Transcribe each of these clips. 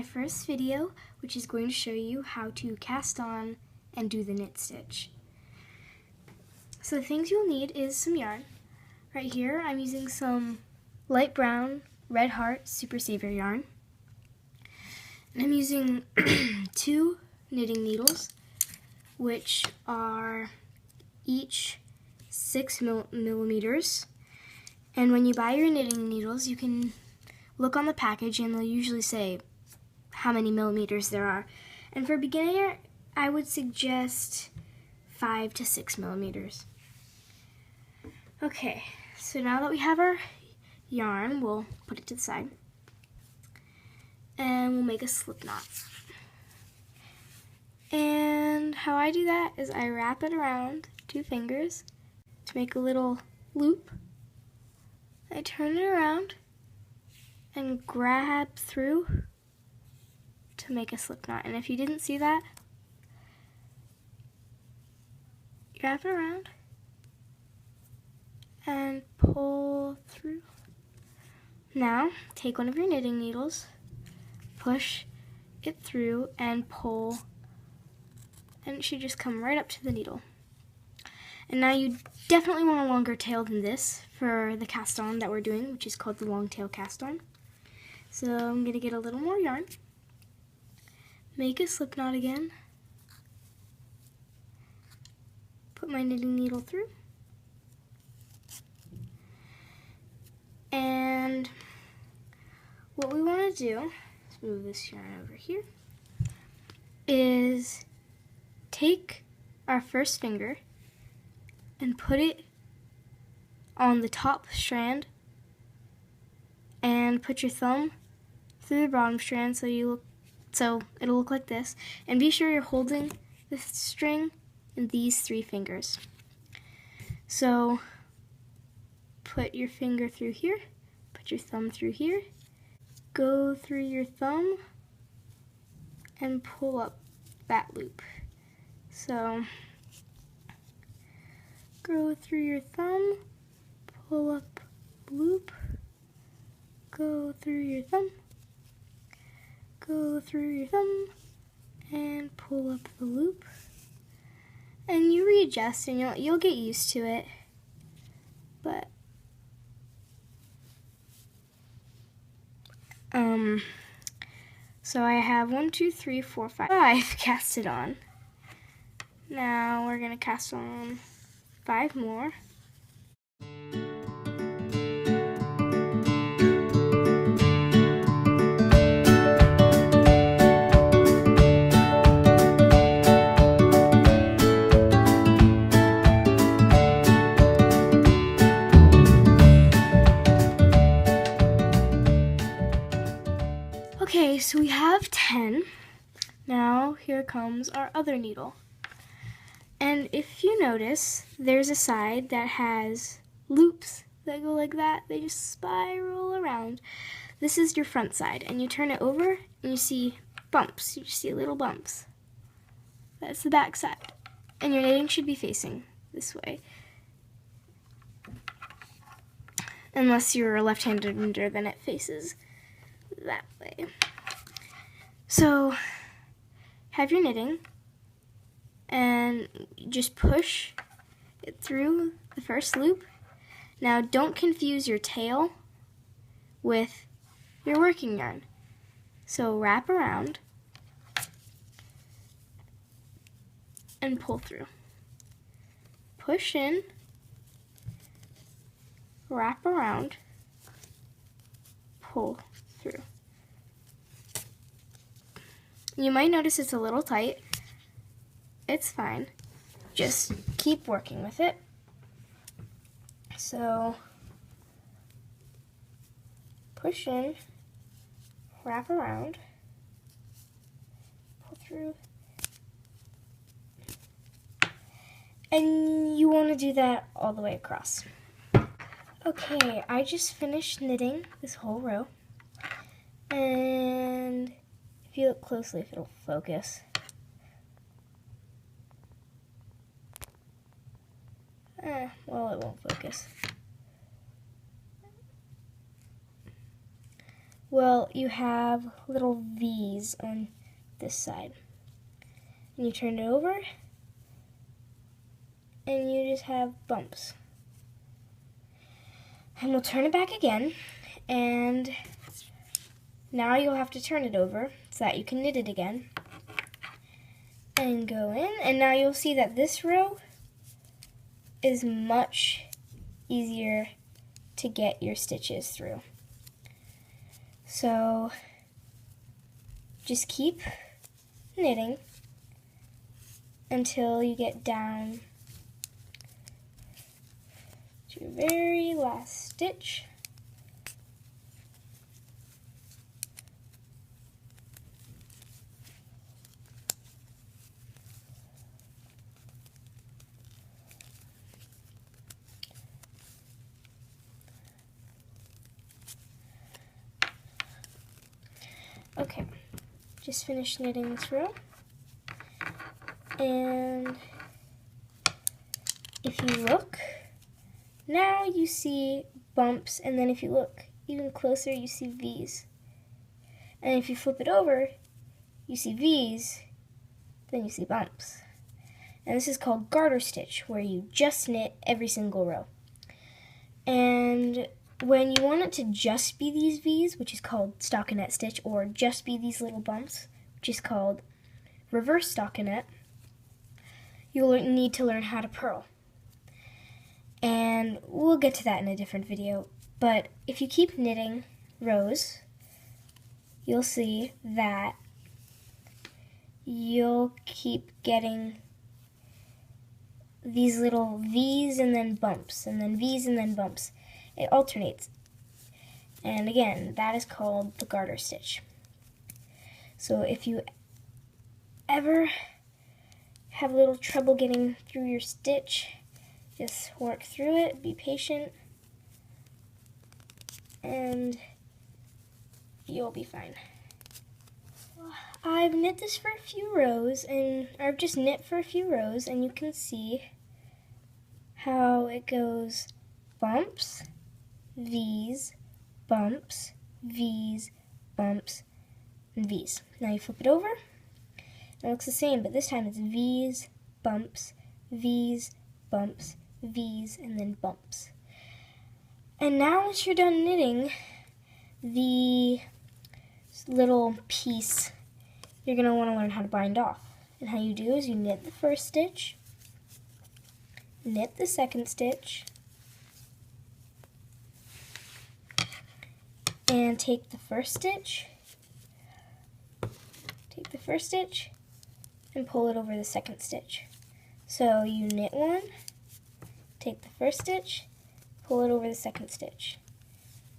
first video, which is going to show you how to cast on and do the knit stitch. So the things you'll need is some yarn. Right here I'm using some light brown Red Heart Super Saver yarn. And I'm using 2 knitting needles, which are each 6 millimeters. And when you buy your knitting needles, you can look on the package and they'll usually say how many millimeters there are. And for a beginner, I would suggest 5 to 6 millimeters. Okay, so now that we have our yarn, we'll put it to the side. And we'll make a slip knot. And how I do that is I wrap it around 2 fingers to make a little loop. I turn it around and grab through to make a slip knot. And if you didn't see that, wrap it around and pull through. Now, take one of your knitting needles, push it through and pull, and it should just come right up to the needle. And now you definitely want a longer tail than this for the cast on that we're doing, which is called the long tail cast on. So I'm going to get a little more yarn, make a slip knot again, put my knitting needle through, and what we want to do, let's move this yarn over here, is take our first finger and put it on the top strand and put your thumb through the bottom strand so it'll look like this, and be sure you're holding the string in these 3 fingers. So put your finger through here, put your thumb through here, go through your thumb and pull up that loop. So go through your thumb, pull up loop, go through your thumb, go through your thumb, and pull up the loop. And you readjust and you'll get used to it. But so I have 1, 2, 3, 4, 5 casted on. Now we're gonna cast on 5 more. Okay, so we have 10. Now here comes our other needle. And if you notice, there's a side that has loops that go like that. They just spiral around. This is your front side, and you turn it over and you see bumps. You just see little bumps. That's the back side. And your knitting should be facing this way. Unless you're a left-handed knitter, then it faces that way. So have your knitting and just push it through the first loop. Now don't confuse your tail with your working yarn. So wrap around and pull through. Push in, wrap around, pull through. You might notice it's a little tight. It's fine. Just keep working with it. So push in, wrap around, pull through. And you want to do that all the way across. Okay, I just finished knitting this whole row. And if you look closely, if it'll focus. Well, it won't focus. Well, you have little V's on this side. And you turn it over, and you just have bumps. And we'll turn it back again, and now you'll have to turn it over so that you can knit it again. And go in, and now you'll see that this row is much easier to get your stitches through. So just keep knitting until you get down to your very last stitch. Okay, just finished knitting this row, and if you look, now you see bumps, and then if you look even closer, you see V's. And if you flip it over, you see V's, then you see bumps. And this is called garter stitch, where you just knit every single row. And when you want it to just be these V's, which is called stockinette stitch, or just be these little bumps, which is called reverse stockinette, you'll need to learn how to purl. And we'll get to that in a different video. But if you keep knitting rows, you'll see that you'll keep getting these little V's and then bumps, and then V's and then bumps. It alternates. And again, that is called the garter stitch. So if you ever have a little trouble getting through your stitch, just work through it, be patient, and you'll be fine. I've knit this for a few rows, and I've just knit for a few rows, and you can see how it goes bumps, V's, bumps, V's, bumps, and V's. Now you flip it over, and it looks the same, but this time it's V's, bumps, V's, bumps, V's, and then bumps. And now once you're done knitting the little piece, you're going to want to learn how to bind off. And how you do is you knit the first stitch, knit the second stitch, and take the first stitch, and pull it over the second stitch. So you knit one, take the first stitch, pull it over the second stitch.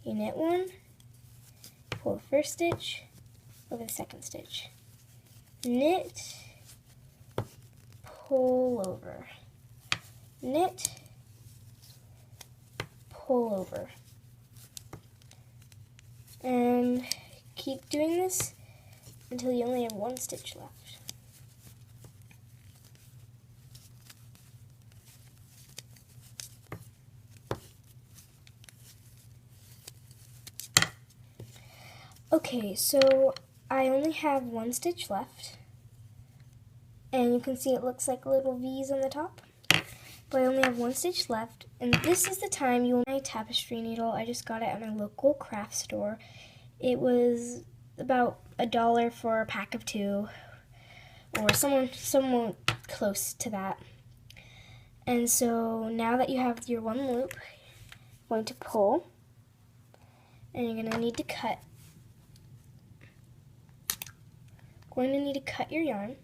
You knit one, pull the first stitch over the second stitch. Knit, pull over, knit, pull over. And keep doing this until you only have one stitch left. Okay, so I only have one stitch left, and you can see it looks like little V's on the top, but I only have one stitch left, and this is the time you will my tapestry needle. I just got it at my local craft store. It was about $1 for a pack of 2, or somewhat close to that. And so now that you have your one loop, you're going to pull, and you're going to need to cut. Going to need to cut your yarn,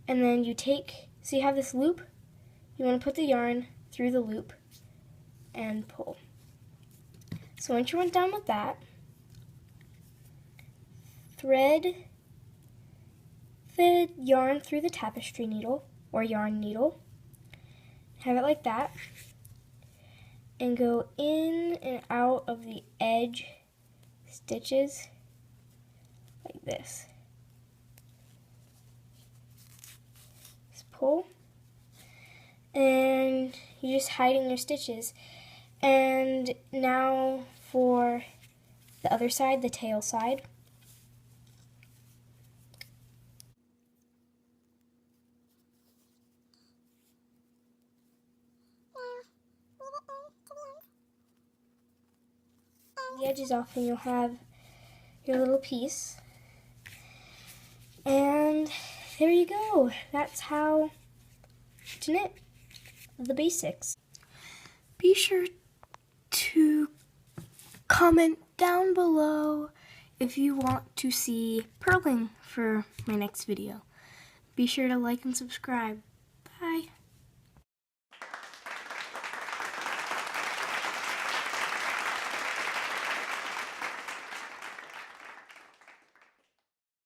and then you take, so you have this loop, you want to put the yarn through the loop and pull. So once you're done with that, thread the yarn through the tapestry needle or yarn needle, have it like that, and go in and out of the edge stitches like this. Just pull, and you're just hiding your stitches. And now for the other side, the tail side. The edges off and you'll have your little piece. And there you go. That's how to knit the basics. Be sure to comment down below if you want to see purling for my next video. Be sure to like and subscribe. Bye.